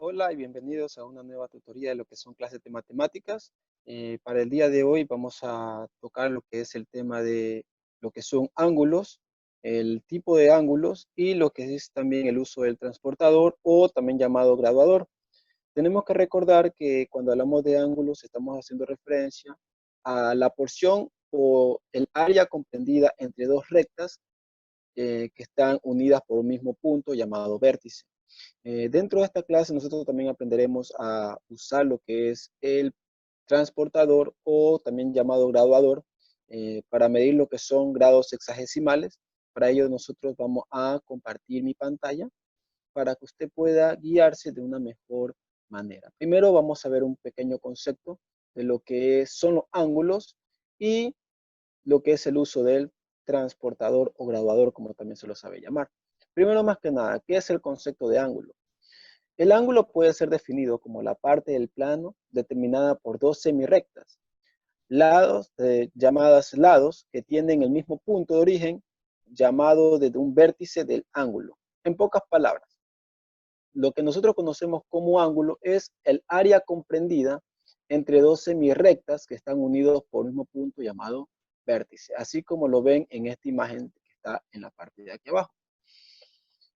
Hola y bienvenidos a una nueva tutoría de lo que son clases de matemáticas. Para el día de hoy vamos a tocar lo que es el tema de lo que son ángulos, el tipo de ángulos y lo que es también el uso del transportador o también llamado graduador. Tenemos que recordar que cuando hablamos de ángulos estamos haciendo referencia a la porción o el área comprendida entre dos rectas que están unidas por un mismo punto llamado vértice. Dentro de esta clase nosotros también aprenderemos a usar lo que es el transportador o también llamado graduador para medir lo que son grados sexagesimales. Para ello nosotros vamos a compartir mi pantalla para que usted pueda guiarse de una mejor manera. Primero vamos a ver un pequeño concepto de lo que son los ángulos y lo que es el uso del transportador o graduador, como también se lo sabe llamar. Primero, más que nada, ¿qué es el concepto de ángulo? El ángulo puede ser definido como la parte del plano determinada por dos semirrectas, lados, llamadas lados, que tienen el mismo punto de origen, llamado desde un vértice del ángulo. En pocas palabras, lo que nosotros conocemos como ángulo es el área comprendida entre dos semirrectas que están unidos por un mismo punto llamado vértice, así como lo ven en esta imagen que está en la parte de aquí abajo.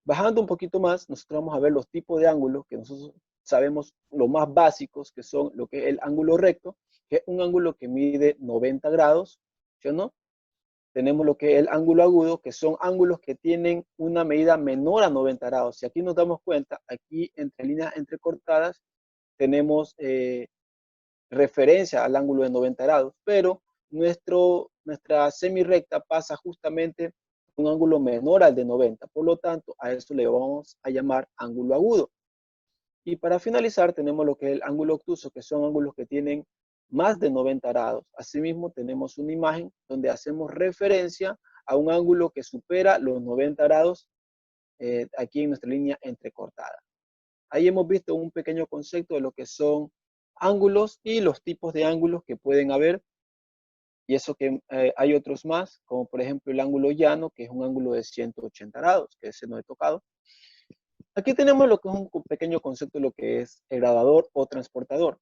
Bajando un poquito más, nosotros vamos a ver los tipos de ángulos que nosotros sabemos los más básicos, que son lo que es el ángulo recto, que es un ángulo que mide 90 grados, ¿sí o no? Tenemos lo que es el ángulo agudo, que son ángulos que tienen una medida menor a 90 grados. Si aquí nos damos cuenta, aquí entre líneas entrecortadas, tenemos referencia al ángulo de 90 grados, pero nuestra semirrecta pasa justamente un ángulo menor al de 90, por lo tanto a eso le vamos a llamar ángulo agudo. Y para finalizar tenemos lo que es el ángulo obtuso, que son ángulos que tienen más de 90 grados. Asimismo tenemos una imagen donde hacemos referencia a un ángulo que supera los 90 grados aquí en nuestra línea entrecortada. Ahí hemos visto un pequeño concepto de lo que son ángulos y los tipos de ángulos que pueden haber. Y eso que hay otros más, como por ejemplo el ángulo llano, que es un ángulo de 180 grados, que ese no he tocado. Aquí tenemos lo que es un pequeño concepto de lo que es el graduador o transportador.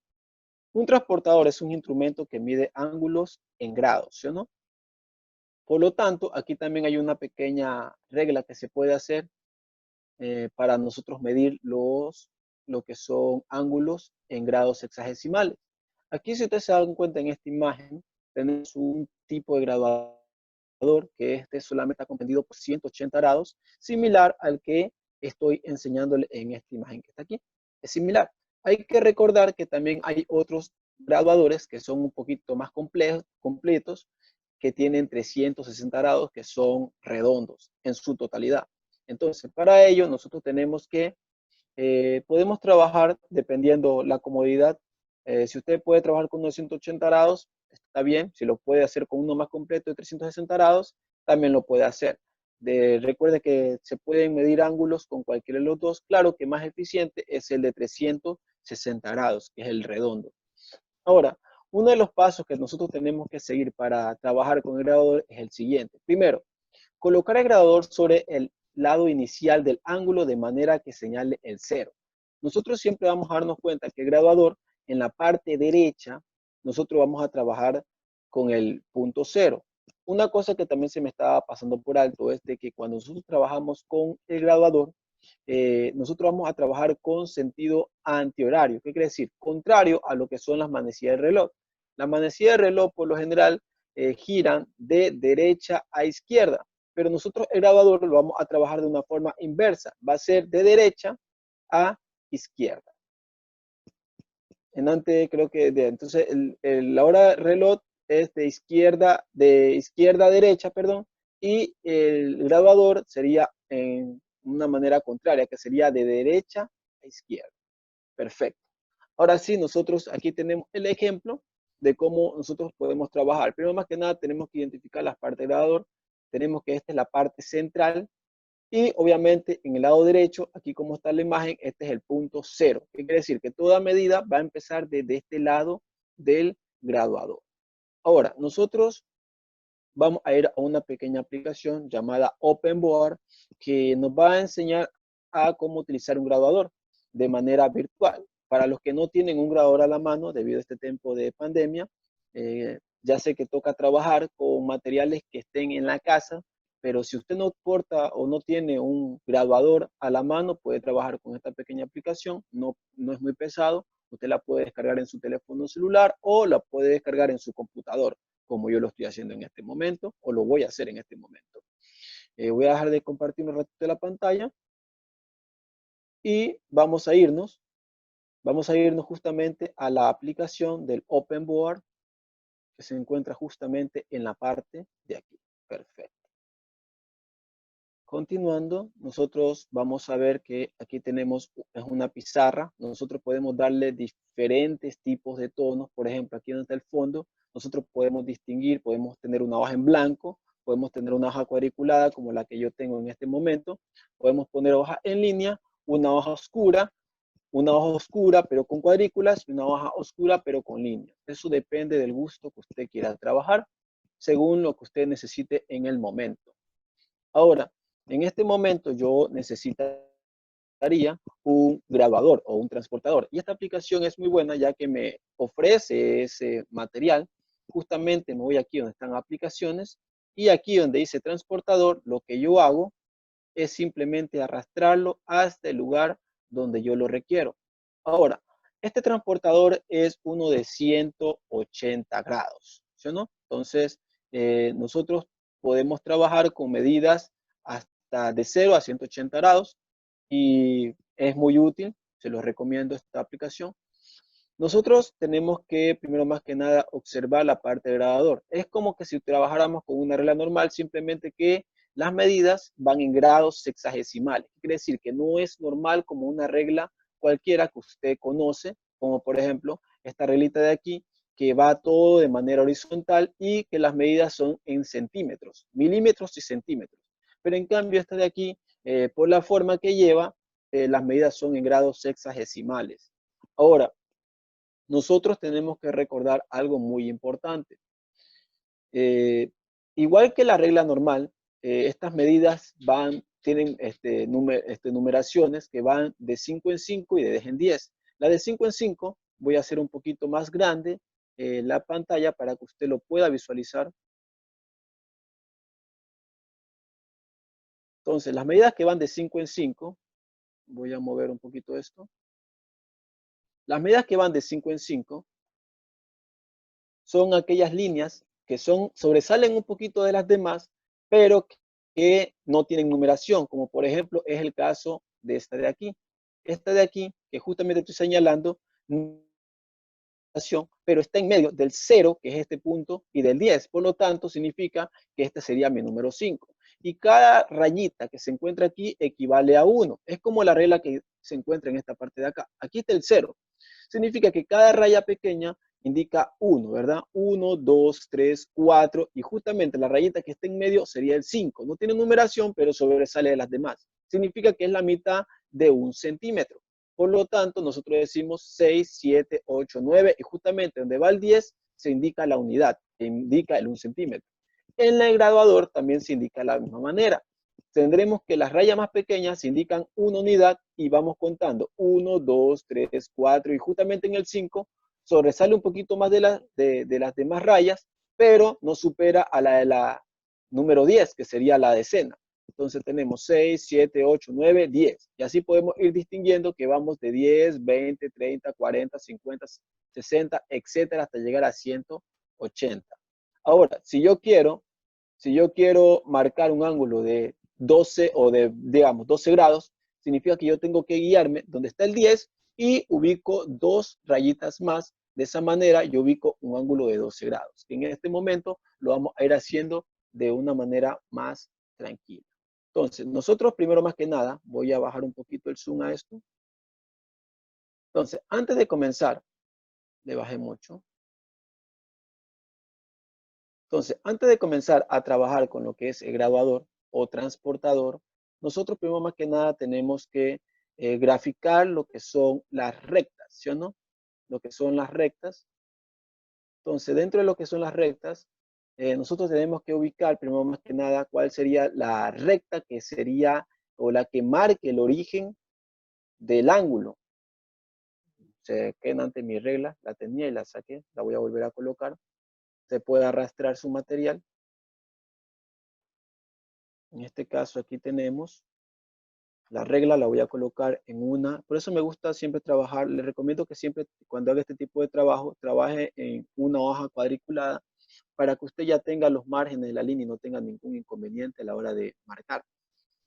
Un transportador es un instrumento que mide ángulos en grados, ¿sí o no? Por lo tanto, aquí también hay una pequeña regla que se puede hacer para nosotros medir lo que son ángulos en grados sexagesimales. Aquí, si ustedes se dan cuenta en esta imagen, tenemos un tipo de graduador que este solamente está comprendido por 180 grados, similar al que estoy enseñándole en esta imagen que está aquí. Es similar. Hay que recordar que también hay otros graduadores que son un poquito más completos, que tienen 360 grados, que son redondos en su totalidad. Entonces, para ello, nosotros tenemos que, podemos trabajar dependiendo la comodidad. Si usted puede trabajar con unos 180 grados, está bien. Si lo puede hacer con uno más completo de 360 grados, también lo puede hacer. Recuerde que se pueden medir ángulos con cualquiera de los dos. Claro que más eficiente es el de 360 grados, que es el redondo. Ahora, uno de los pasos que nosotros tenemos que seguir para trabajar con el graduador es el siguiente. Primero, colocar el graduador sobre el lado inicial del ángulo de manera que señale el cero. Nosotros siempre vamos a darnos cuenta que el graduador en la parte derecha, nosotros vamos a trabajar con el punto cero. Una cosa que también se me estaba pasando por alto es de que cuando nosotros trabajamos con el graduador, nosotros vamos a trabajar con sentido antihorario. ¿Qué quiere decir? Contrario a lo que son las manecillas del reloj. Las manecillas del reloj, por lo general, giran de derecha a izquierda, pero nosotros el graduador lo vamos a trabajar de una forma inversa. Va a ser de derecha a izquierda. Creo que entonces la hora reloj es de izquierda a derecha, perdón, y el graduador sería en una manera contraria, que sería de derecha a izquierda. Perfecto. Ahora sí, nosotros aquí tenemos el ejemplo de cómo nosotros podemos trabajar. Primero, más que nada, tenemos que identificar las partes del graduador. Tenemos que esta es la parte central y obviamente en el lado derecho, aquí como está la imagen, este es el punto cero. ¿Qué quiere decir? Que toda medida va a empezar desde este lado del graduador. Ahora, nosotros vamos a ir a una pequeña aplicación llamada OpenBoard que nos va a enseñar a cómo utilizar un graduador. de manera virtual. Para los que no tienen un grabador a la mano debido a este tiempo de pandemia, ya sé que toca trabajar con materiales que estén en la casa, pero si usted no porta o no tiene un grabador a la mano, puede trabajar con esta pequeña aplicación, no es muy pesado, usted la puede descargar en su teléfono celular o la puede descargar en su computador, como yo lo estoy haciendo en este momento, o lo voy a hacer en este momento. Voy a dejar de compartir un ratito la pantalla y vamos a irnos justamente a la aplicación del Open Board, que se encuentra justamente en la parte de aquí. Perfecto. Continuando, nosotros vamos a ver que aquí tenemos es una pizarra. Nosotros podemos darle diferentes tipos de tonos. Por ejemplo, aquí donde está el fondo, nosotros podemos distinguir, podemos tener una hoja en blanco, podemos tener una hoja cuadriculada como la que yo tengo en este momento. Podemos poner hoja en línea, una hoja oscura pero con cuadrículas y una hoja oscura pero con líneas. Eso depende del gusto que usted quiera trabajar, según lo que usted necesite en el momento. Ahora, en este momento yo necesitaría un grabador o un transportador. Y esta aplicación es muy buena ya que me ofrece ese material. Justamente me voy aquí donde están aplicaciones y aquí donde dice transportador, lo que yo hago es simplemente arrastrarlo hasta el lugar donde yo lo requiero. Ahora, este transportador es uno de 180 grados, ¿sí o no? Entonces, nosotros podemos trabajar con medidas hasta de 0 a 180 grados y es muy útil, se los recomiendo esta aplicación. Nosotros tenemos que, primero más que nada, observar la parte del grabador. Es como que si trabajáramos con una regla normal, simplemente que las medidas van en grados sexagesimales. Quiere decir que no es normal como una regla cualquiera que usted conoce, como por ejemplo esta reglita de aquí, que va todo de manera horizontal y que las medidas son en centímetros, milímetros y centímetros. Pero en cambio esta de aquí, por la forma que lleva, las medidas son en grados sexagesimales. Ahora, nosotros tenemos que recordar algo muy importante. Eh, Igual que la regla normal, estas medidas tienen numeraciones que van de 5 en 5 y de 10 en 10. La de 5 en 5 voy a hacer un poquito más grande la pantalla para que usted lo pueda visualizar. Entonces, las medidas que van de 5 en 5, voy a mover un poquito esto. Las medidas que van de 5 en 5 son aquellas líneas que sobresalen un poquito de las demás, pero que no tienen numeración, como por ejemplo es el caso de esta de aquí. Esta de aquí, que justamente estoy señalando, pero está en medio del 0, que es este punto, y del 10. Por lo tanto, significa que este sería mi número 5. Y cada rayita que se encuentra aquí equivale a 1. Es como la regla que se encuentra en esta parte de acá. Aquí está el 0. Significa que cada raya pequeña indica 1, ¿verdad? 1, 2, 3, 4, y justamente la rayita que está en medio sería el 5. No tiene numeración, pero sobresale de las demás. Significa que es la mitad de 1 centímetro. Por lo tanto, nosotros decimos 6, 7, 8, 9, y justamente donde va el 10 se indica la unidad, que indica el 1 centímetro. En el graduador también se indica de la misma manera. Tendremos que las rayas más pequeñas indican una unidad y vamos contando 1, 2, 3, 4, y justamente en el 5 sobresale un poquito más de las demás rayas, pero no supera a la de la número 10, que sería la decena. Entonces tenemos 6, 7, 8, 9, 10. Y así podemos ir distinguiendo que vamos de 10, 20, 30, 40, 50, 60, etcétera, hasta llegar a 180. Ahora, si yo quiero marcar un ángulo de 12 o de, digamos, 12 grados, significa que yo tengo que guiarme donde está el 10 y ubico dos rayitas más. De esa manera yo ubico un ángulo de 12 grados. En este momento lo vamos a ir haciendo de una manera más tranquila. Entonces, nosotros primero más que nada, voy a bajar un poquito el zoom a esto. Entonces, antes de comenzar, le bajé mucho. Entonces, antes de comenzar a trabajar con lo que es el graduador o transportador, nosotros primero más que nada tenemos que graficar lo que son las rectas, ¿sí o no? Lo que son las rectas. Entonces, dentro de lo que son las rectas, nosotros tenemos que ubicar primero más que nada cuál sería la recta que sería o la que marque el origen del ángulo. se queden ante mi regla, la tenía y la saqué, la voy a volver a colocar. Se puede arrastrar su material. En este caso aquí tenemos la regla, la voy a colocar en una, por eso me gusta siempre trabajar, le recomiendo que siempre cuando haga este tipo de trabajo, trabaje en una hoja cuadriculada para que usted ya tenga los márgenes de la línea y no tenga ningún inconveniente a la hora de marcar.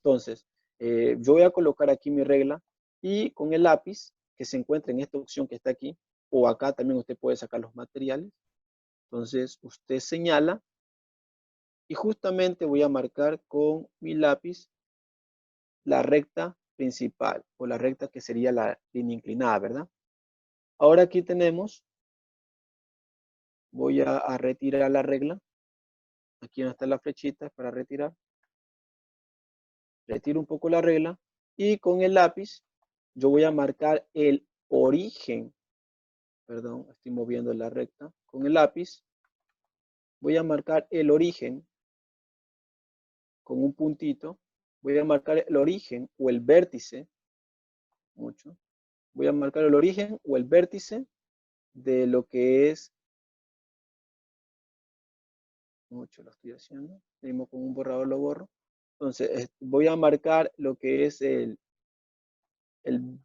Entonces, yo voy a colocar aquí mi regla y con el lápiz que se encuentra en esta opción que está aquí, o acá también usted puede sacar los materiales. Entonces, usted señala y justamente voy a marcar con mi lápiz la recta principal o la recta que sería la línea inclinada, ¿verdad? Ahora aquí tenemos, voy a retirar la regla. Aquí donde está la flechita para retirar. Retiro un poco la regla y con el lápiz yo voy a marcar el origen. Perdón, estoy moviendo la recta. Con el lápiz voy a marcar el origen con un puntito. Voy a marcar el origen o el vértice. Mucho. Voy a marcar el origen o el vértice de lo que es. Mucho lo estoy haciendo. Mismo con un borrador lo borro. Entonces voy a marcar lo que es el, el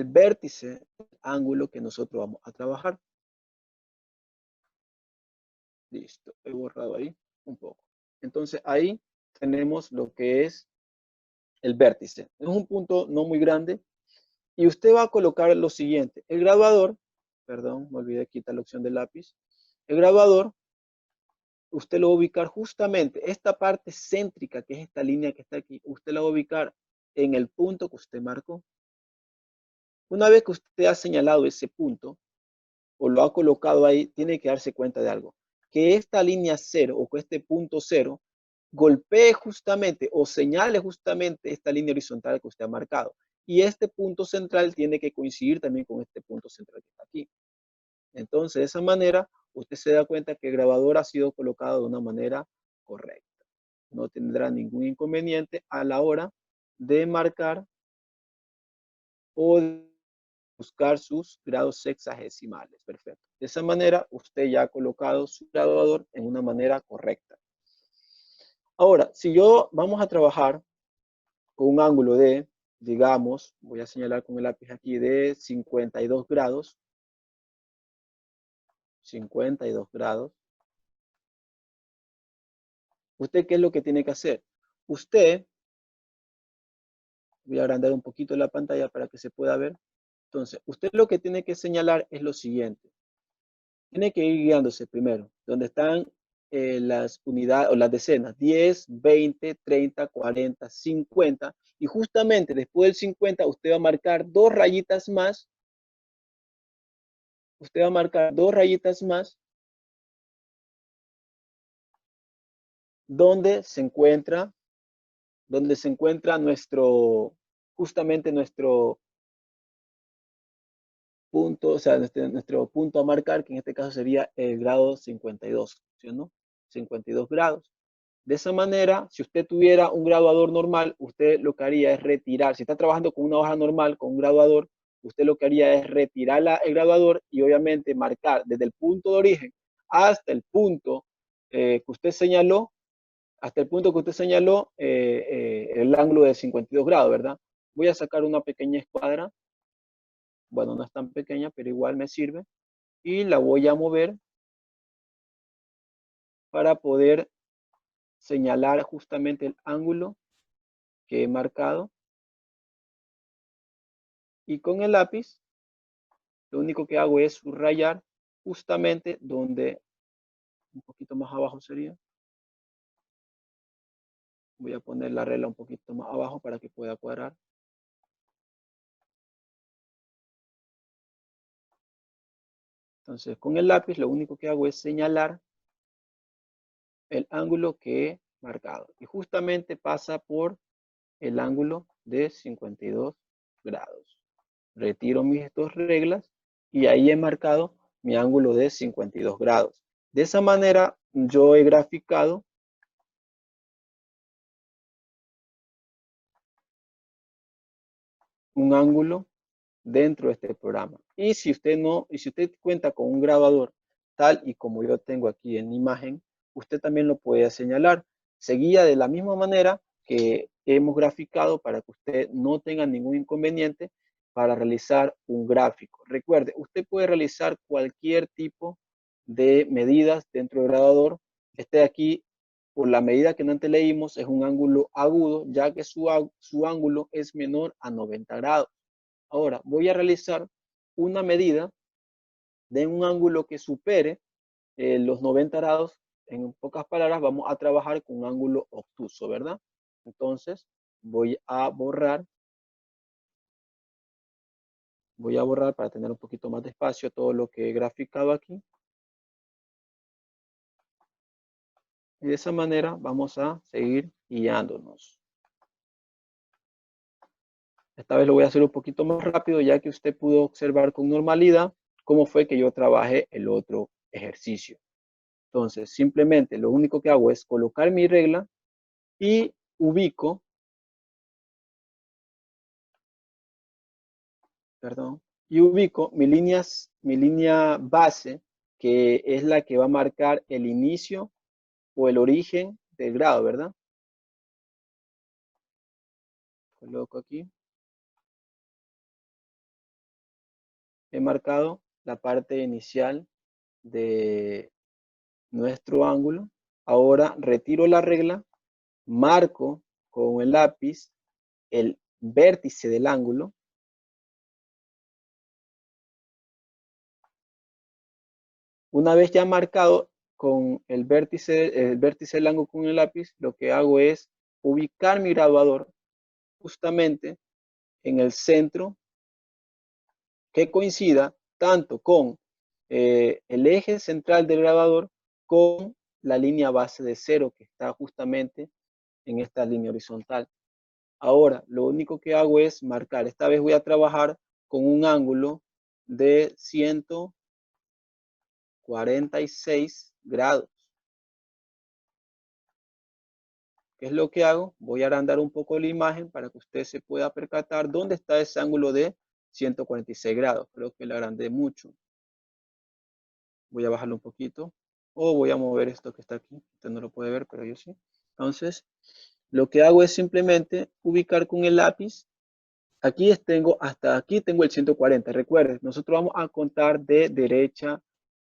vértice, el ángulo que nosotros vamos a trabajar. Listo, he borrado ahí un poco. Entonces ahí tenemos lo que es el vértice. Es un punto no muy grande y usted va a colocar lo siguiente. El graduador, perdón, me olvidé de quitar la opción del lápiz. El graduador, usted lo va a ubicar justamente, esta parte céntrica, que es esta línea que está aquí, usted la va a ubicar en el punto que usted marcó. Una vez que usted ha señalado ese punto o lo ha colocado ahí, tiene que darse cuenta de algo. Que esta línea cero o que este punto cero golpee justamente o señale justamente esta línea horizontal que usted ha marcado. Y este punto central tiene que coincidir también con este punto central que está aquí. Entonces, de esa manera, usted se da cuenta que el grabador ha sido colocado de una manera correcta. No tendrá ningún inconveniente a la hora de marcar o de buscar sus grados sexagesimales. Perfecto. De esa manera, usted ya ha colocado su graduador en una manera correcta. Ahora, si yo vamos a trabajar con un ángulo de, digamos, voy a señalar con el lápiz aquí, de 52 grados. 52 grados. ¿Usted qué es lo que tiene que hacer? Usted, voy a agrandar un poquito la pantalla para que se pueda ver. Entonces, usted lo que tiene que señalar es lo siguiente. Tiene que ir guiándose primero, donde están las unidades o las decenas, 10, 20, 30, 40, 50, y justamente después del 50 usted va a marcar dos rayitas más, donde se encuentra, justamente nuestro punto, o sea, nuestro punto a marcar, que en este caso sería el grado 52, ¿sí o no? 52 grados. De esa manera, si usted tuviera un graduador normal, usted lo que haría es retirar. Si está trabajando con una hoja normal, con un graduador, usted lo que haría es retirar el graduador y obviamente marcar desde el punto de origen hasta el punto que usted señaló, el ángulo de 52 grados, ¿verdad? Voy a sacar una pequeña escuadra. Bueno, no es tan pequeña, pero igual me sirve. Y la voy a mover para poder señalar justamente el ángulo que he marcado. Y con el lápiz, lo único que hago es subrayar justamente donde, un poquito más abajo sería. Voy a poner la regla un poquito más abajo para que pueda cuadrar. Entonces, con el lápiz, lo único que hago es señalar el ángulo que he marcado. Y justamente pasa por el ángulo de 52 grados. Retiro mis dos reglas y ahí he marcado mi ángulo de 52 grados. De esa manera yo he graficado un ángulo dentro de este programa. Y si usted cuenta con un grabador tal y como yo tengo aquí en imagen, usted también lo puede señalar. Seguía de la misma manera que hemos graficado para que usted no tenga ningún inconveniente para realizar un gráfico. Recuerde, usted puede realizar cualquier tipo de medidas dentro del grabador. Este de aquí, por la medida que antes leímos, es un ángulo agudo, ya que su ángulo es menor a 90 grados. Ahora, voy a realizar una medida de un ángulo que supere los 90 grados. En pocas palabras, vamos a trabajar con un ángulo obtuso, ¿verdad? Entonces, voy a borrar para tener un poquito más de espacio todo lo que he graficado aquí. Y de esa manera vamos a seguir guiándonos. Esta vez lo voy a hacer un poquito más rápido, ya que usted pudo observar con normalidad cómo fue que yo trabajé el otro ejercicio. Entonces, simplemente lo único que hago es colocar mi regla y ubico, mi línea base, que es la que va a marcar el inicio o el origen del grado, ¿verdad? Coloco aquí. He marcado la parte inicial de nuestro ángulo. Ahora retiro la regla, marco con el lápiz el vértice del ángulo. Una vez ya marcado con el vértice del ángulo con el lápiz, lo que hago es ubicar mi graduador justamente en el centro que coincida tanto con el eje central del grabador con la línea base de cero que está justamente en esta línea horizontal. Ahora, lo único que hago es marcar. Esta vez voy a trabajar con un ángulo de 146 grados. ¿Qué es lo que hago? Voy a agrandar un poco la imagen para que usted se pueda percatar dónde está ese ángulo de 146 grados. Creo que le agrandé mucho. Voy a bajarlo un poquito. O voy a mover esto que está aquí. Usted no lo puede ver, pero yo sí. Entonces, lo que hago es simplemente ubicar con el lápiz. Hasta aquí tengo el 140. Recuerden, nosotros vamos a contar de derecha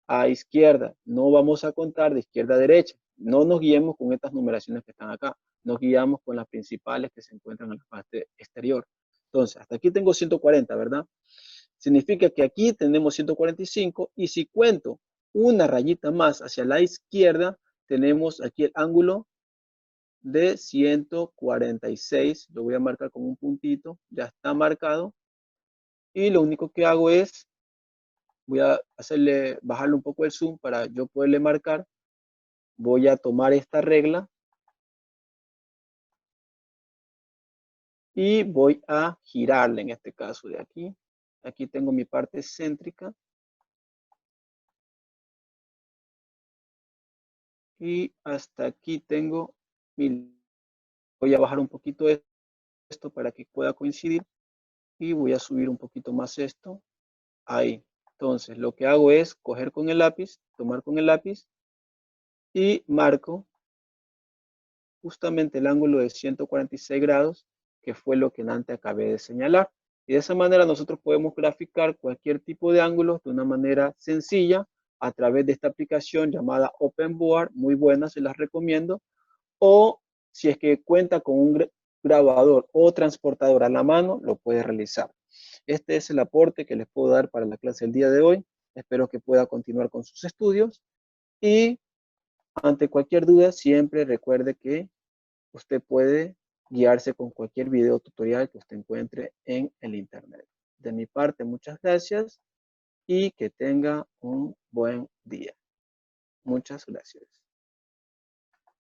a izquierda. No vamos a contar de izquierda a derecha. No nos guiemos con estas numeraciones que están acá. Nos guiamos con las principales que se encuentran en la parte exterior. Entonces, hasta aquí tengo 140, ¿verdad? Significa que aquí tenemos 145 y si cuento una rayita más hacia la izquierda, tenemos aquí el ángulo de 146. Lo voy a marcar con un puntito. Ya está marcado. Y lo único que hago es, voy a bajarle un poco el zoom para yo poderle marcar. Voy a tomar esta regla y voy a girarla en este caso de aquí. Aquí tengo mi parte céntrica. Y hasta aquí tengo mi... Voy a bajar un poquito esto para que pueda coincidir. Y voy a subir un poquito más esto. Ahí. Entonces, lo que hago es coger con el lápiz, tomar con el lápiz y marco justamente el ángulo de 146 grados, que fue lo que antes acabé de señalar. Y de esa manera nosotros podemos graficar cualquier tipo de ángulos de una manera sencilla a través de esta aplicación llamada OpenBoard, muy buena, se las recomiendo. O si es que cuenta con un grabador o transportador a la mano, lo puede realizar. Este es el aporte que les puedo dar para la clase del día de hoy. Espero que pueda continuar con sus estudios y ante cualquier duda siempre recuerde que usted puede guiarse con cualquier video tutorial que usted encuentre en el internet. De mi parte, muchas gracias y que tenga un buen día. Muchas gracias.